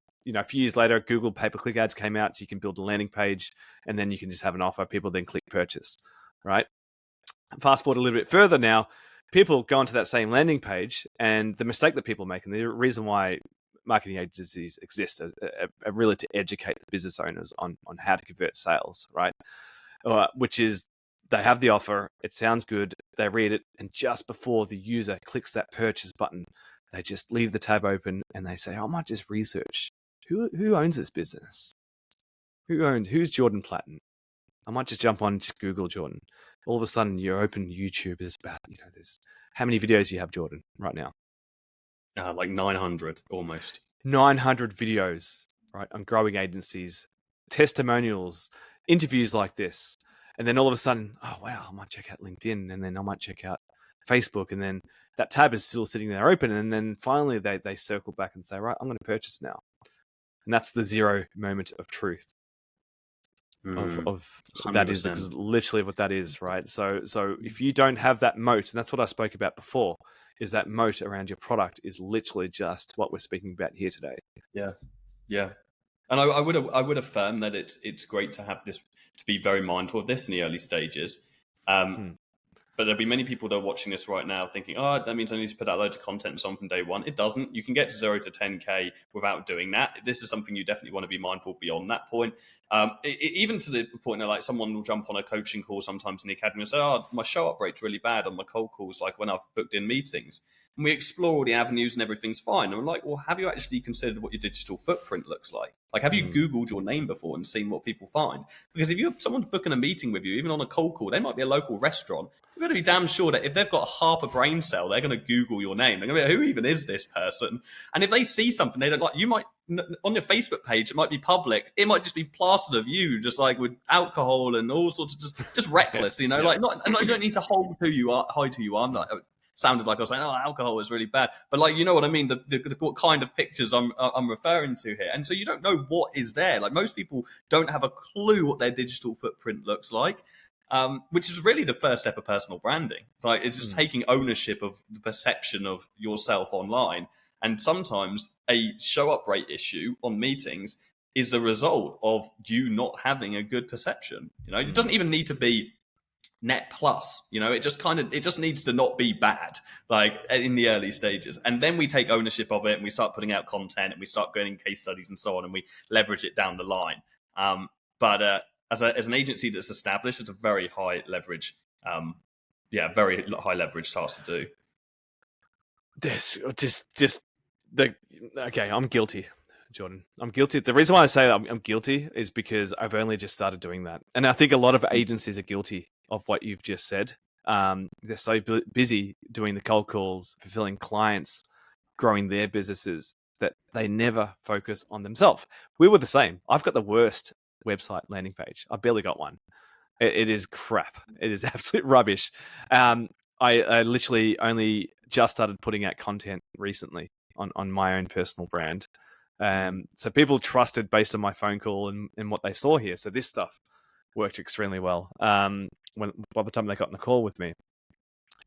few years later, Google pay-per-click ads came out, so you can build a landing page, and then you can just have an offer. People then click purchase, right? Fast forward a little bit further now, people go onto that same landing page, and the mistake that people make, and the reason why marketing agencies exist are really to educate the business owners on how to convert sales, right? Which is, they have the offer, it sounds good, they read it, and just before the user clicks that purchase button, they just leave the tab open and they say, I might just research who owns this business, who's Jordan Platten. I might just jump on to Google Jordan. All of a sudden, you open YouTube. There's about, there's how many videos do you have, Jordan, right now? Like 900 almost. 900 videos, right, on growing agencies, testimonials, interviews like this. And then all of a sudden, oh, wow, I might check out LinkedIn, and then I might check out Facebook. And then that tab is still sitting there open. And then finally, they circle back and say, right, I'm going to purchase now. And that's the zero moment of truth. Of that is literally what that is, right? So if you don't have that moat, and that's what I spoke about before, is that moat around your product is literally just what we're speaking about here today. Yeah. And I would affirm that it's great to have this, to be very mindful of this in the early stages. But there'll be many people that are watching this right now thinking, oh, that means I need to put out loads of content and so on from day one. It doesn't. You can get to 0 to 10K without doing that. This is something you definitely want to be mindful beyond that point. Even to the point that, like, someone will jump on a coaching call sometimes in the academy and say, oh, my show up rate's really bad on my cold calls, like when I've booked in meetings. And we explore all the avenues and everything's fine. And I'm like, well, have you actually considered what your digital footprint looks like? Like, have you Googled your name before and seen what people find? Because if someone's booking a meeting with you, even on a cold call, they might be a local restaurant. You've got to be damn sure that if they've got half a brain cell, they're going to Google your name. They're going to be like, who even is this person? And if they see something they don't like, you might, on your Facebook page, it might be public. It might just be plastered of you, just like with alcohol and all sorts of just reckless, you know, like you don't need to hide who you are. I'm like, sounded like I was saying, oh, alcohol is really bad. But, like, you know what I mean? What kind of pictures I'm referring to here. And so you don't know what is there. Like, most people don't have a clue what their digital footprint looks like. Which is really the first step of personal branding. Like, it's just taking ownership of the perception of yourself online. And sometimes a show up rate issue on meetings is a result of you not having a good perception. You know, it doesn't even need to be net plus, you know, it just needs to not be bad, like in the early stages. And then we take ownership of it and we start putting out content and we start getting case studies and so on, and we leverage it down the line. But as an agency that's established, it's a very high leverage, very high leverage task to do. Okay, I'm guilty, Jordan. I'm guilty. The reason why I say I'm guilty is because I've only just started doing that. And I think a lot of agencies are guilty of what you've just said. They're so busy doing the cold calls, fulfilling clients, growing their businesses, that they never focus on themselves. We were the same. I've got the worst website landing page. I barely got one. It is crap. It is absolute rubbish. I literally only just started putting out content recently on my own personal brand. So people trusted based on my phone call and what they saw here. So this stuff worked extremely well by the time they got on a call with me.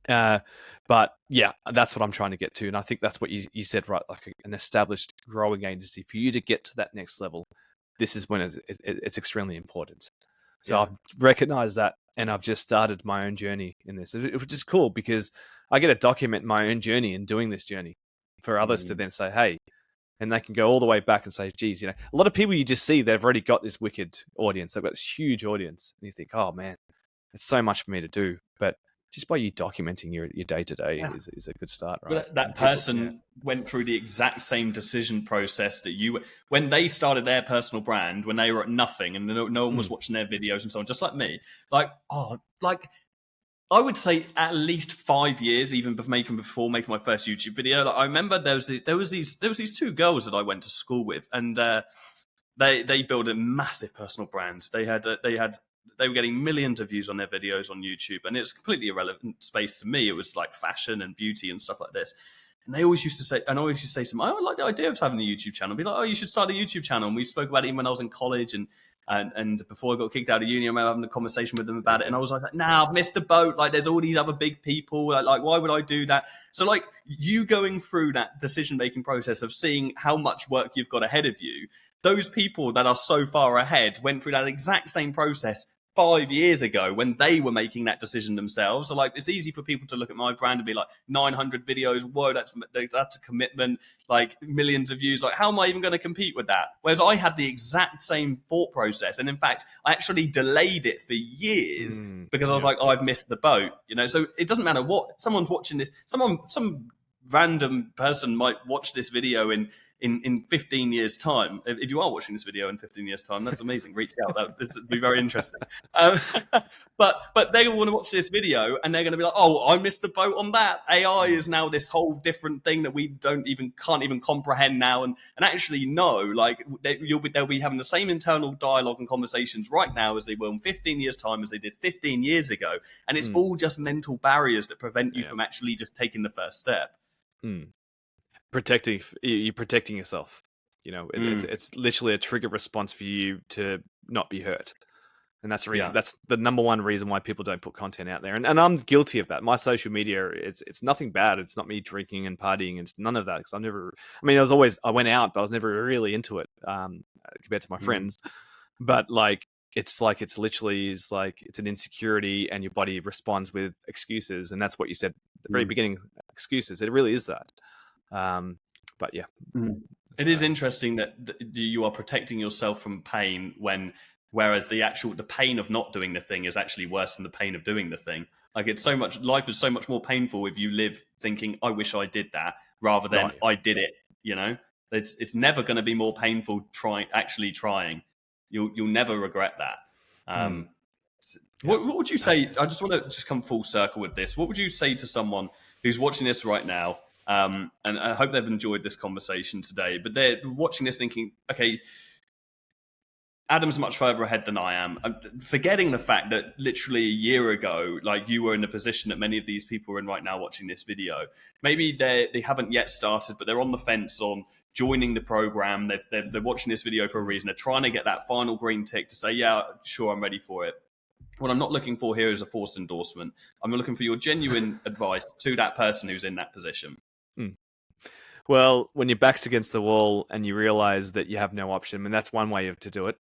But yeah, that's what I'm trying to get to. And I think that's what you said, right? Like an established growing agency, for you to get to that next level, this is when it's extremely important. So I've recognized that, and I've just started my own journey in this, which is cool because I get to document my own journey in doing this journey for others to then say, hey, and they can go all the way back and say, geez, you know, a lot of people you just see, they've already got this wicked audience. They've got this huge audience. And you think, oh man, it's so much for me to do. But just by you documenting your day-to-day is a good start, right? But that person went through the exact same decision process that you, when they started their personal brand, when they were at nothing and no one was watching their videos and so on, just like me. Like I would say at least 5 years, even before making my first YouTube video. Like, I remember there was these two girls that I went to school with, and they built a massive personal brand. They were getting millions of views on their videos on YouTube, and it's completely irrelevant space to me. It was like fashion and beauty and stuff like this. And they always used to say, and I always used to say to them, I like the idea of having a YouTube channel. Be like, oh, you should start a YouTube channel. And we spoke about it even when I was in college and before I got kicked out of uni, I remember having a conversation with them about it. And I was like, nah, I've missed the boat. Like, there's all these other big people. Like, why would I do that? So, like, you going through that decision-making process of seeing how much work you've got ahead of you, those people that are so far ahead went through that exact same process 5 years ago when they were making that decision themselves. So like, it's easy for people to look at my brand and be like, 900 videos, whoa, that's a commitment, like millions of views. Like, how am I even going to compete with that? Whereas I had the exact same thought process. And in fact, I actually delayed it for years because I was like, oh, I've missed the boat, you know? So it doesn't matter what someone's watching this, some random person might watch this video in 15 years time. If you are watching this video in 15 years time, that's amazing. Reach out. This would be very interesting. But they want to watch this video and they're going to be like, oh, I missed the boat on that. AI is now this whole different thing that we can't even comprehend now. And actually, no, like they'll be having the same internal dialogue and conversations right now as they will in 15 years time as they did 15 years ago. And it's all just mental barriers that prevent you from actually just taking the first step. You're protecting yourself. You know, it's literally a trigger response for you to not be hurt. And that's the reason. That's the number one reason why people don't put content out there. And I'm guilty of that. My social media, it's nothing bad. It's not me drinking and partying. It's none of that. Because I went out, but I was never really into it compared to my friends. But it's an insecurity, and your body responds with excuses. And that's what you said at the very beginning, excuses. It really is that. But yeah. It is interesting that you are protecting yourself from pain whereas the pain of not doing the thing is actually worse than the pain of doing the thing. Like, life is so much more painful if you live thinking, I wish I did that, rather than I did it, you know? It's never going to be more painful actually trying. You'll never regret that. What would you say? I just want to just come full circle with this. What would you say to someone who's watching this right now? And I hope they've enjoyed this conversation today, but they're watching this thinking, okay, Adam's much further ahead than I am. I'm forgetting the fact that literally a year ago, like, you were in the position that many of these people are in right now watching this video. Maybe they haven't yet started, but they're on the fence on joining the program. They're watching this video for a reason. They're trying to get that final green tick to say, yeah, sure, I'm ready for it. What I'm not looking for here is a forced endorsement. I'm looking for your genuine advice to that person who's in that position. Well, when your back's against the wall and you realize that you have no option, and that's one way to do it.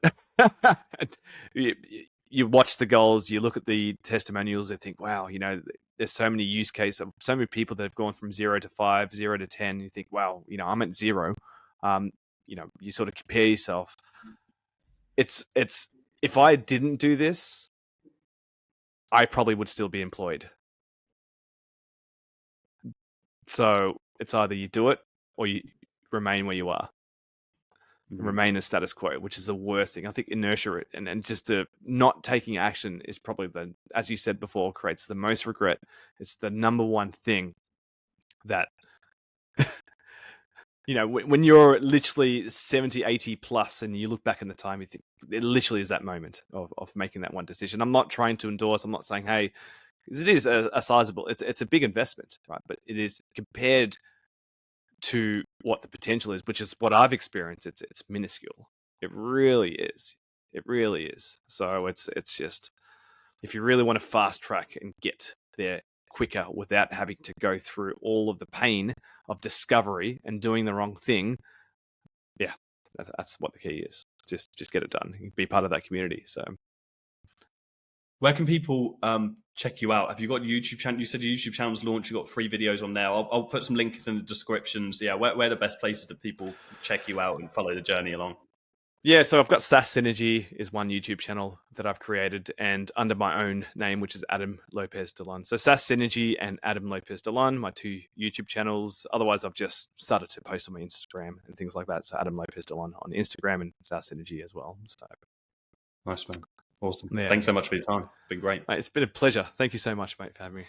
You watch the goals, you look at the testimonials, and think, wow, you know, there's so many use cases, so many people that have gone from 0 to 5, 0 to 10. You think, wow, you know, I'm at 0. You know, you sort of compare yourself. It's if I didn't do this, I probably would still be employed. So it's either you do it or you remain where you are. Remain as status quo, which is the worst thing. I think inertia and just the not taking action is probably as you said before, creates the most regret. It's the number one thing that, you know, when you're literally 70, 80 plus and you look back in the time, you think it literally is that moment of making that one decision. I'm not trying to endorse. I'm not saying, hey, because it is a sizable, it's a big investment, right? But it is compared to what the potential is, which is what I've experienced. It's minuscule. It really is. It really is. So it's just, if you really want to fast track and get there quicker without having to go through all of the pain of discovery and doing the wrong thing, yeah, that's what the key is. Just get it done. Be part of that community. So, where can people check you out? Have you got a YouTube channel? You said your YouTube channel's launched. You've got 3 videos on there. I'll put some links in the descriptions. Yeah, where are the best places that people check you out and follow the journey along? Yeah, so I've got SaaS Synergy is one YouTube channel that I've created, and under my own name, which is Adam Lopez Delon. So SaaS Synergy and Adam Lopez Delon, my 2 YouTube channels. Otherwise, I've just started to post on my Instagram and things like that. So Adam Lopez Delon on Instagram and SaaS Synergy as well. So nice, man. Awesome. Yeah. Thanks so much for your time. It's been great. Mate, it's been a pleasure. Thank you so much, mate, for having me.